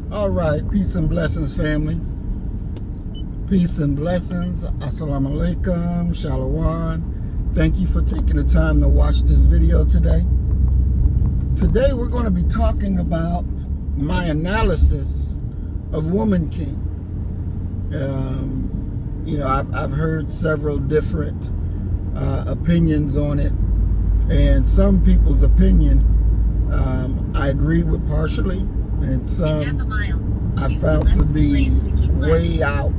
All right, peace and blessings, family. Peace and blessings. Assalamu alaikum, shalom. Thank you for taking the time to watch this video today. Today we're going to be talking about my analysis of Woman King. I've heard several different opinions on it, and some people's opinion I agree with partially, and some I found to be way out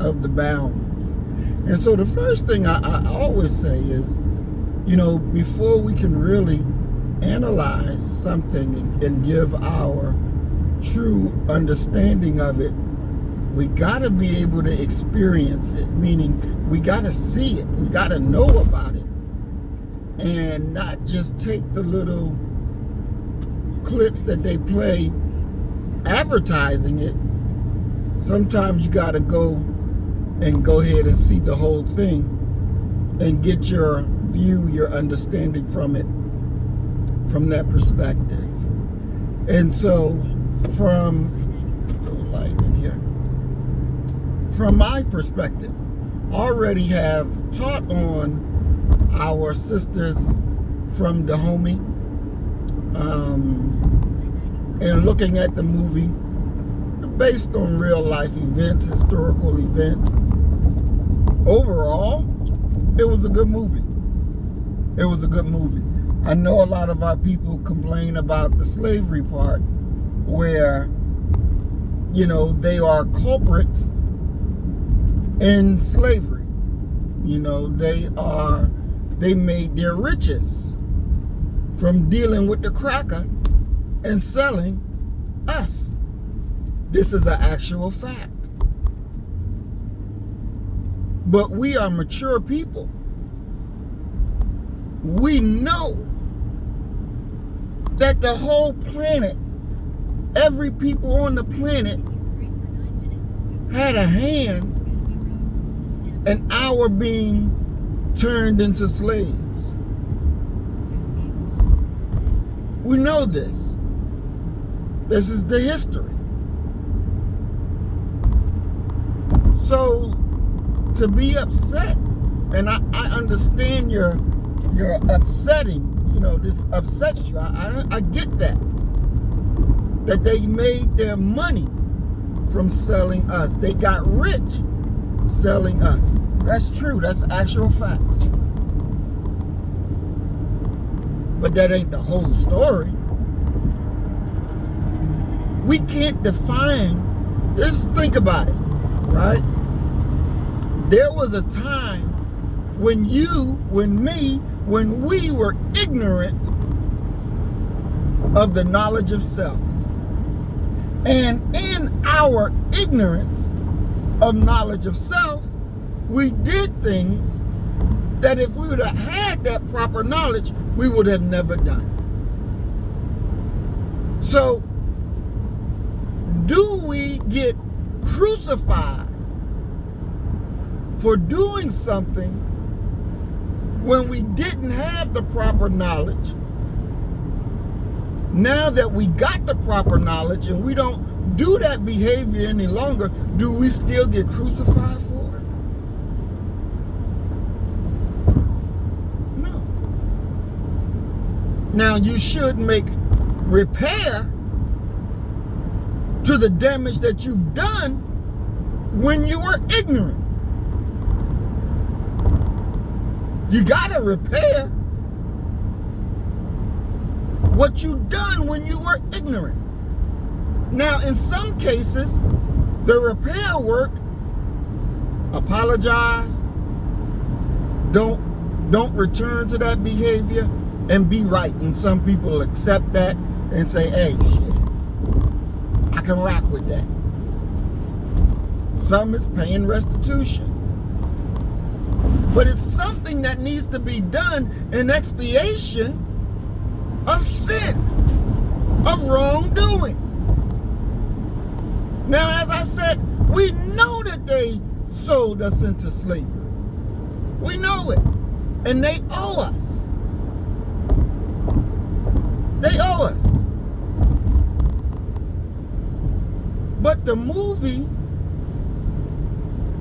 of the bounds. And so the first thing I always say is, before we can really analyze something and give our true understanding of it, we got to be able to experience it, meaning we got to see it, we got to know about it, and not just take the little clips that they play advertising it. Sometimes you got to go ahead and see the whole thing and get your view, your understanding from it, from that perspective. And so from my perspective, already have taught on our sisters from Dahomey, and looking at the movie based on real life events, historical events. Overall, it was a good movie. It was a good movie. I know a lot of our people complain about the slavery part, where, they are culprits in slavery. They made their riches from dealing with the cracker and selling us. This is an actual fact. But we are mature people. We know that the whole planet, every people on the planet, had a hand in our being turned into slaves. We know this. This is the history. So to be upset, and I understand your upsetting, this upsets you. I get that they made their money from selling us. They got rich selling us. That's true. That's actual facts. But that ain't the whole story. We can't define, just think about it, right? There was a time when we were ignorant of the knowledge of self. And in our ignorance of knowledge of self, we did things that if we would have had that proper knowledge, we would have never done. So, do we get crucified for doing something when we didn't have the proper knowledge? Now that we got the proper knowledge and we don't do that behavior any longer, do we still get crucified for it? No. Now you should make repair to the damage that you've done when you were ignorant. You gotta repair what you done when you were ignorant. Now, in some cases, the repair work, apologize, don't return to that behavior, and be right. And some people accept that and say, hey, shit, I can rock with that. Some is paying restitution. But it's something that needs to be done in expiation of sin, of wrongdoing. Now, as I said, we know that they sold us into slavery. We know it. And they owe us. They owe us. But the movie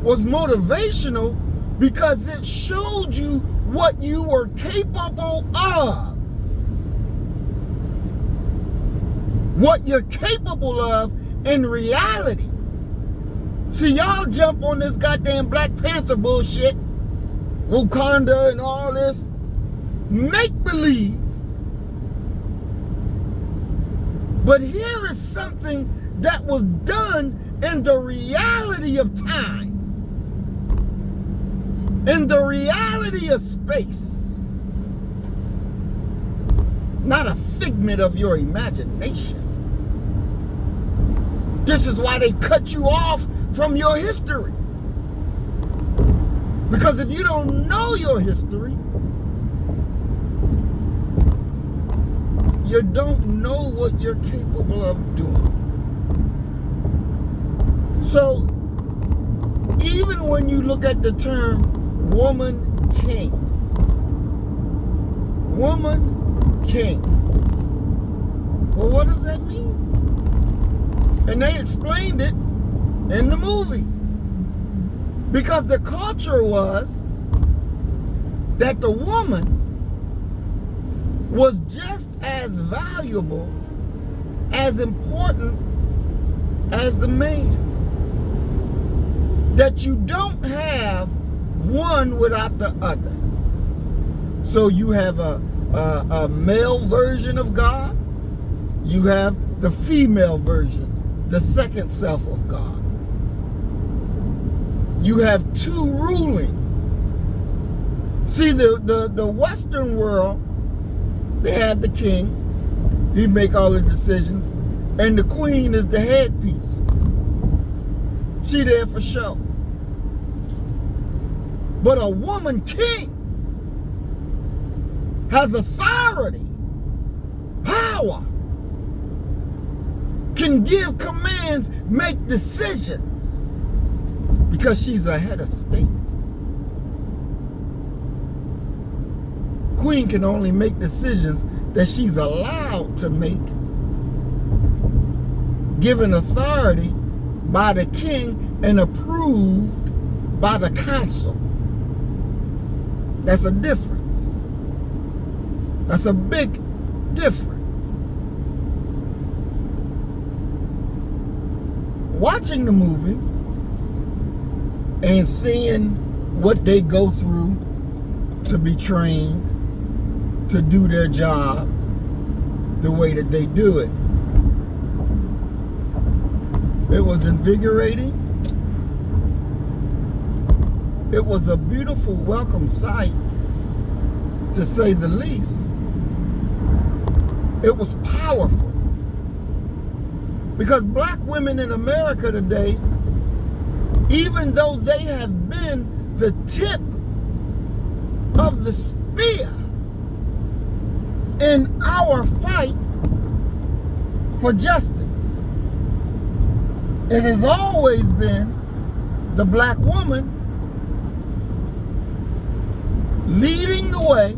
was motivational because it showed you what you were capable of. What you're capable of in reality. See, y'all jump on this goddamn Black Panther bullshit, Wakanda and all this make-believe. But here is something that was done in the reality of time, in the reality of space, not a figment of your imagination. This is why they cut you off from your history. Because if you don't know your history, you don't know what you're capable of doing. So, even when you look at the term woman king, well, what does that mean? And they explained it in the movie. Because the culture was that the woman was just as valuable, as important as the man. That you don't have one without the other. So you have a male version of God, you have the female version, the second self of God. You have two ruling. See, the Western world, they have the king, he make all the decisions, and the queen is the headpiece. She there for show. But a woman king has authority, power, can give commands, make decisions, because she's a head of state. Queen can only make decisions that she's allowed to make, given authority by the king and approved by the council. That's a difference. That's a big difference. Watching the movie and seeing what they go through to be trained to do their job the way that they do it, it was invigorating. It was a beautiful, welcome sight, to say the least. It was powerful. Because black women in America today, even though they have been the tip of the spear in our fight for justice, it has always been the black woman leading the way,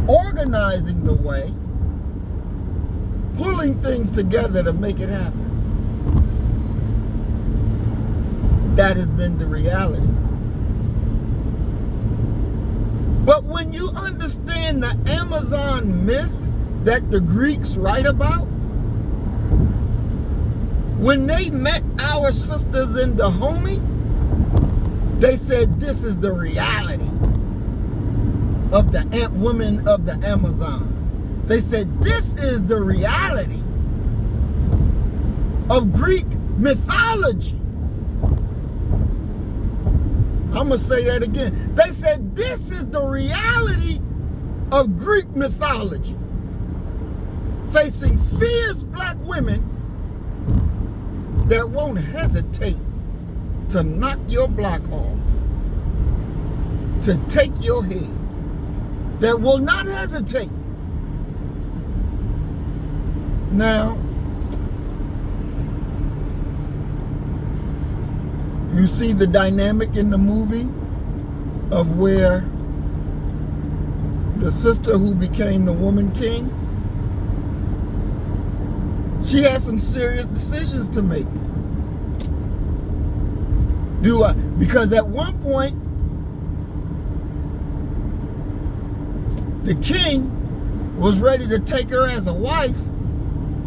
organizing the way, pulling things together to make it happen. That has been the reality. But when you understand the Amazon myth that the Greeks write about, when they met our sisters in Dahomey, they said this is the reality of the women of the Amazon. They said this is the reality of Greek mythology. I'm going to say that again. They said this is the reality of Greek mythology. Facing fierce black women that won't hesitate to knock your block off, to take your head, that will not hesitate. Now, you see the dynamic in the movie of where the sister who became the woman king, She had some serious decisions to make. Because at one point, the king was ready to take her as a wife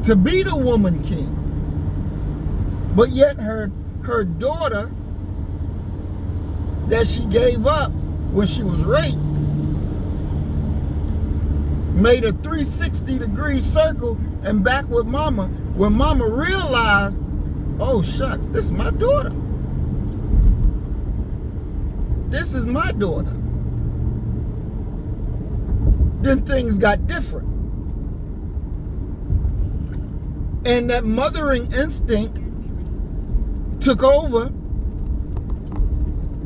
to be the woman king. But yet her daughter that she gave up when she was raped made a 360-degree circle and back with mama, when mama realized, oh shucks, this is my daughter. This is my daughter. Then things got different. And that mothering instinct took over,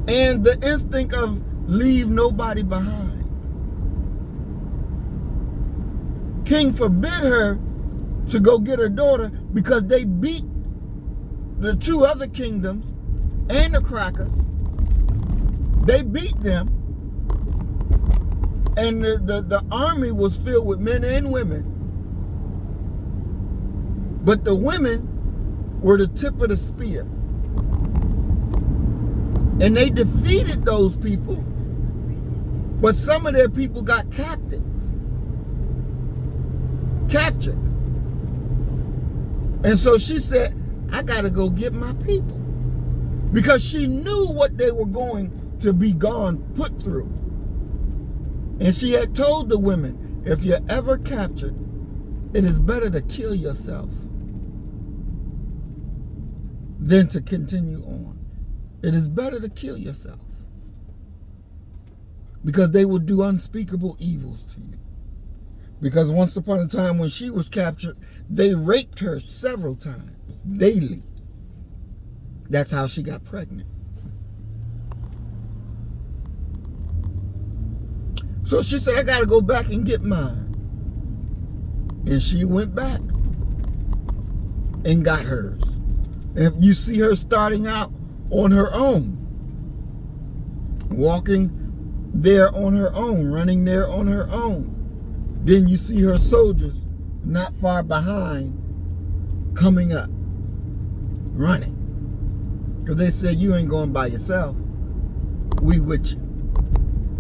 and the instinct of leave nobody behind. King forbid her to go get her daughter because they beat the two other kingdoms and the Crackers. They beat them, and the army was filled with men and women. But the women were the tip of the spear. And they defeated those people, but some of their people got captured. And so she said, I gotta go get my people. Because she knew what they were going to be put through. And she had told the women, if you're ever captured, it is better to kill yourself than to continue on. It is better to kill yourself. Because they will do unspeakable evils to you. Because once upon a time when she was captured, they raped her several times, daily. That's how she got pregnant. So she said, I got to go back and get mine. And she went back and got hers. And you see her starting out on her own, walking there on her own, running there on her own. Then you see her soldiers not far behind coming up, running. Because they said, you ain't going by yourself. We with you.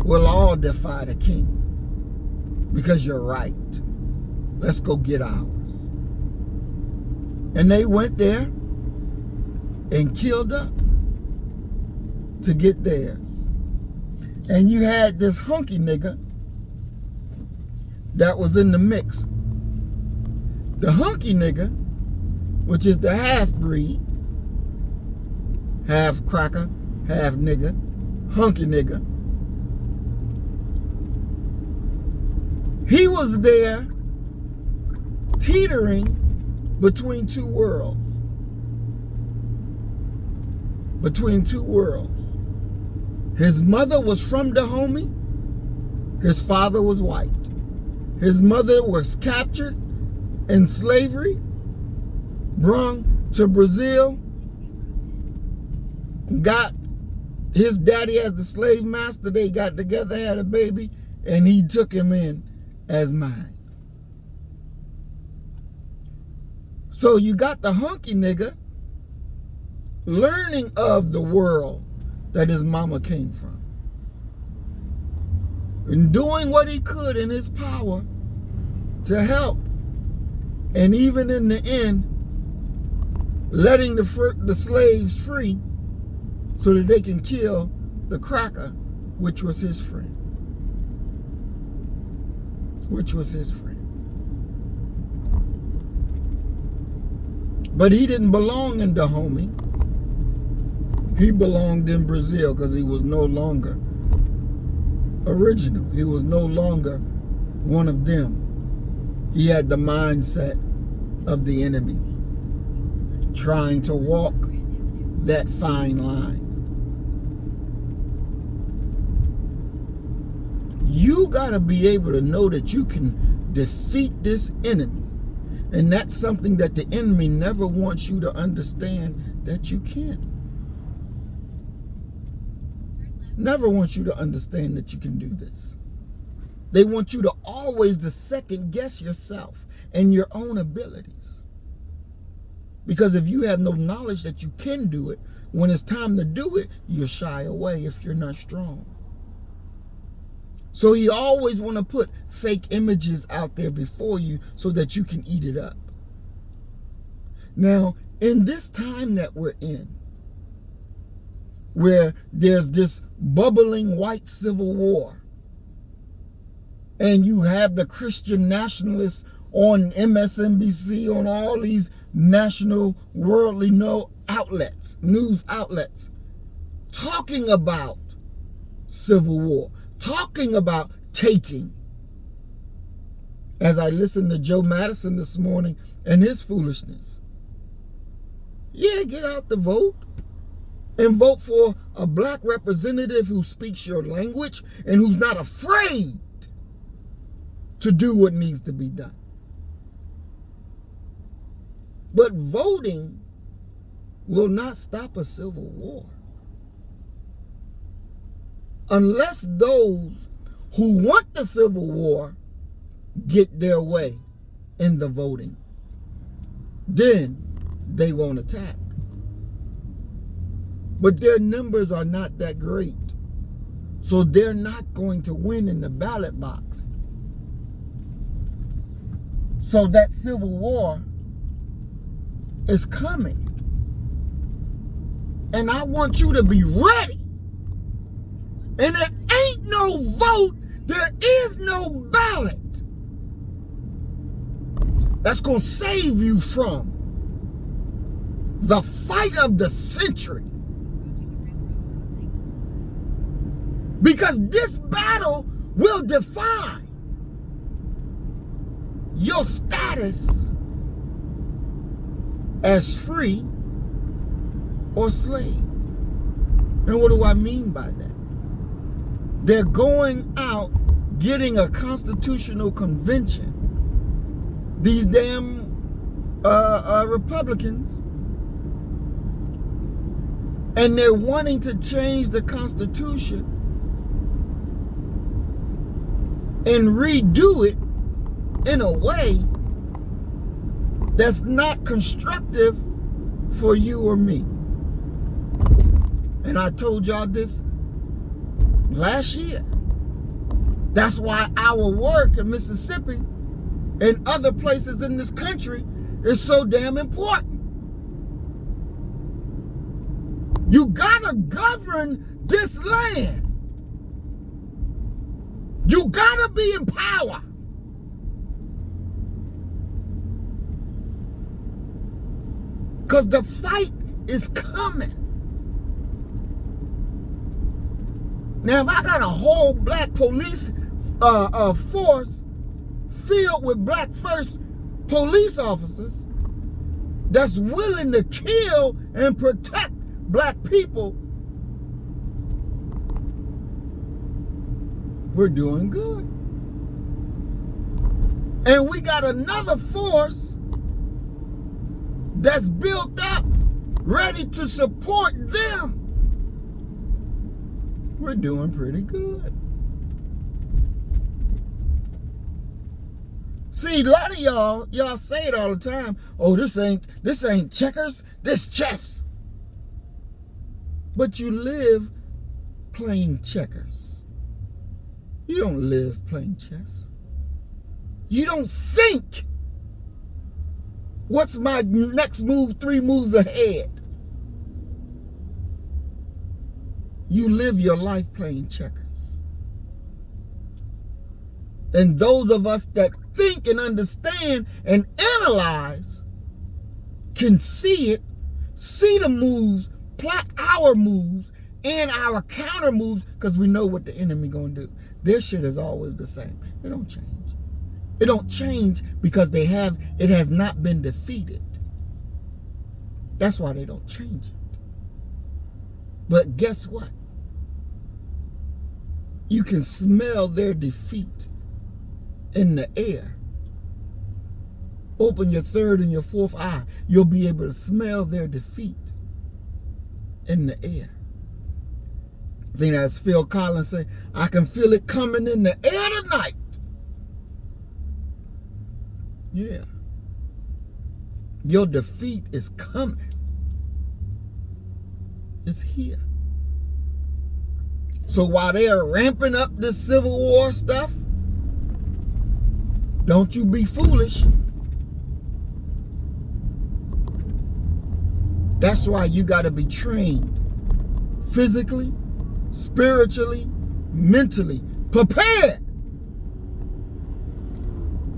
We'll all defy the king because you're right. Let's go get ours. And they went there and killed up to get theirs. And you had this hunky nigga that was in the mix. The hunky nigga, which is the half-breed, half cracker, half nigga, hunky nigga. He was there teetering between two worlds. Between two worlds. His mother was from Dahomey. His father was white. His mother was captured in slavery, brought to Brazil, got his daddy as the slave master. They got together, had a baby, and he took him in as mine. So you got the hunky nigga learning of the world that his mama came from, and doing what he could in his power to help, and even in the end letting the slaves free so that they can kill the cracker, which was his friend. But he didn't belong in Dahomey. He belonged in Brazil because he was no longer original. He was no longer one of them. He had the mindset of the enemy, trying to walk that fine line. You got to be able to know that you can defeat this enemy. And that's something that the enemy never wants you to understand that you can. Never wants you to understand that you can do this. They want you to always to second guess yourself and your own abilities. Because if you have no knowledge that you can do it, when it's time to do it, you'll shy away if you're not strong. So he always want to put fake images out there before you so that you can eat it up. Now, in this time that we're in, where there's this bubbling white civil war, and you have the Christian nationalists on MSNBC, on all these national worldly news outlets, talking about civil war, talking about taking. As I listened to Joe Madison this morning and his foolishness. Yeah, get out the vote and vote for a black representative who speaks your language and who's not afraid to do what needs to be done. But voting will not stop a civil war unless those who want the civil war get their way in the voting. Then they won't attack. But their numbers are not that great. So they're not going to win in the ballot box. So that civil war is coming. And I want you to be ready. And there ain't no vote, there is no ballot that's going to save you from the fight of the century. Because this battle will define your status as free or slave. And what do I mean by that? They're going out getting a constitutional convention. These damn Republicans. And they're wanting to change the Constitution and redo it in a way that's not constructive for you or me. And I told y'all this last year. That's why our work in Mississippi and other places in this country is so damn important. You gotta govern this land. You gotta be in power. Because the fight is coming. Now, if I got a whole black police force filled with black first police officers that's willing to kill and protect black people, we're doing good. And we got another force that's built up, ready to support them. We're doing pretty good. See, a lot of y'all say it all the time. Oh, this ain't checkers, this chess. But you live playing checkers. You don't live playing chess. You don't think, what's my next move 3 moves ahead? You live your life playing checkers. And those of us that think and understand and analyze can see it, see the moves, plot our moves and our counter moves, because we know what the enemy gonna do. Their shit is always the same. It don't change. It don't change because it has not been defeated. That's why they don't change it. But guess what? You can smell their defeat in the air. Open your third and your fourth eye. You'll be able to smell their defeat in the air. I think that's Phil Collins saying, I can feel it coming in the air tonight. Yeah. Your defeat is coming. It's here. So while they're ramping up this Civil War stuff, don't you be foolish. That's why you got to be trained physically, spiritually, mentally, prepared.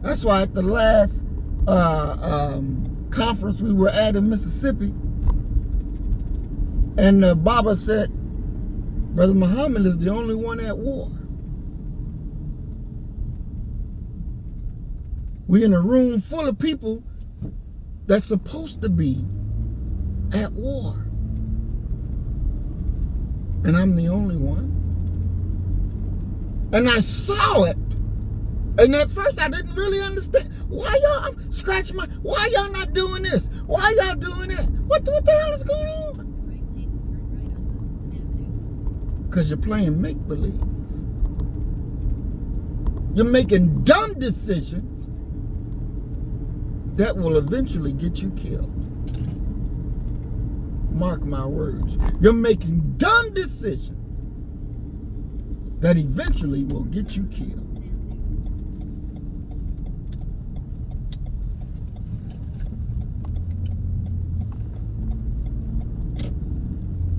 That's why at the last conference we were at in Mississippi, and Baba said, Brother Muhammad is the only one at war. We're in a room full of people that's supposed to be at war. And I'm the only one. And I saw it. And at first I didn't really understand. Why y'all, I'm scratching my, why y'all not doing this? Why y'all doing that? What the hell is going on? Because you're playing make-believe. You're making dumb decisions that will eventually get you killed. Mark my words. You're making dumb decisions that eventually will get you killed.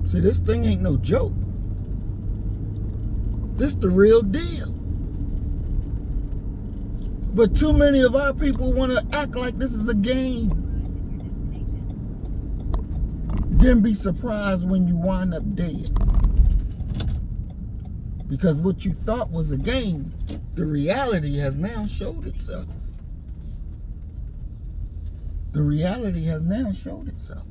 See, this thing ain't no joke. This the real deal. But too many of our people want to act like this is a game. Then be surprised when you wind up dead. Because what you thought was a game, the reality has now showed itself. The reality has now showed itself.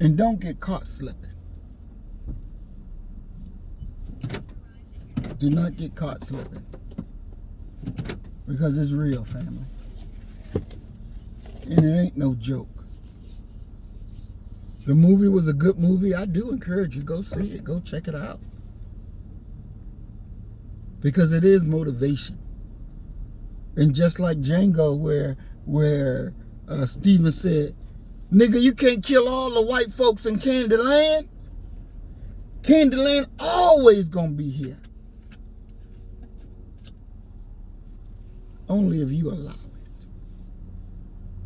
And don't get caught slipping. Do not get caught slipping. Because it's real, family. And it ain't no joke. The movie was a good movie. I do encourage you, go see it. Go check it out. Because it is motivation. And just like Django, where Steven said, nigga, you can't kill all the white folks in Candyland. Candyland always gonna be here. Only if you allow it.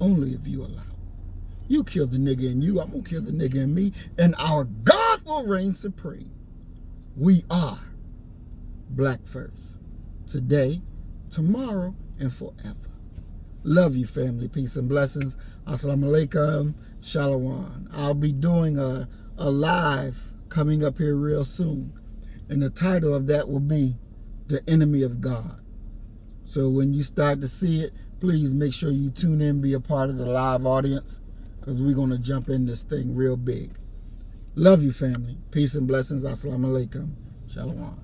Only if you allow it. You kill the nigga in you, I'm gonna kill the nigga in me, and our God will reign supreme. We are Black First. Today, tomorrow, and forever. Love you, family. Peace and blessings. Assalamu alaikum. Shalom. I'll be doing a live coming up here real soon. And the title of that will be The Enemy of God. So when you start to see it, please make sure you tune in, be a part of the live audience, because we're going to jump in this thing real big. Love you, family. Peace and blessings. Assalamu alaikum. Shalom.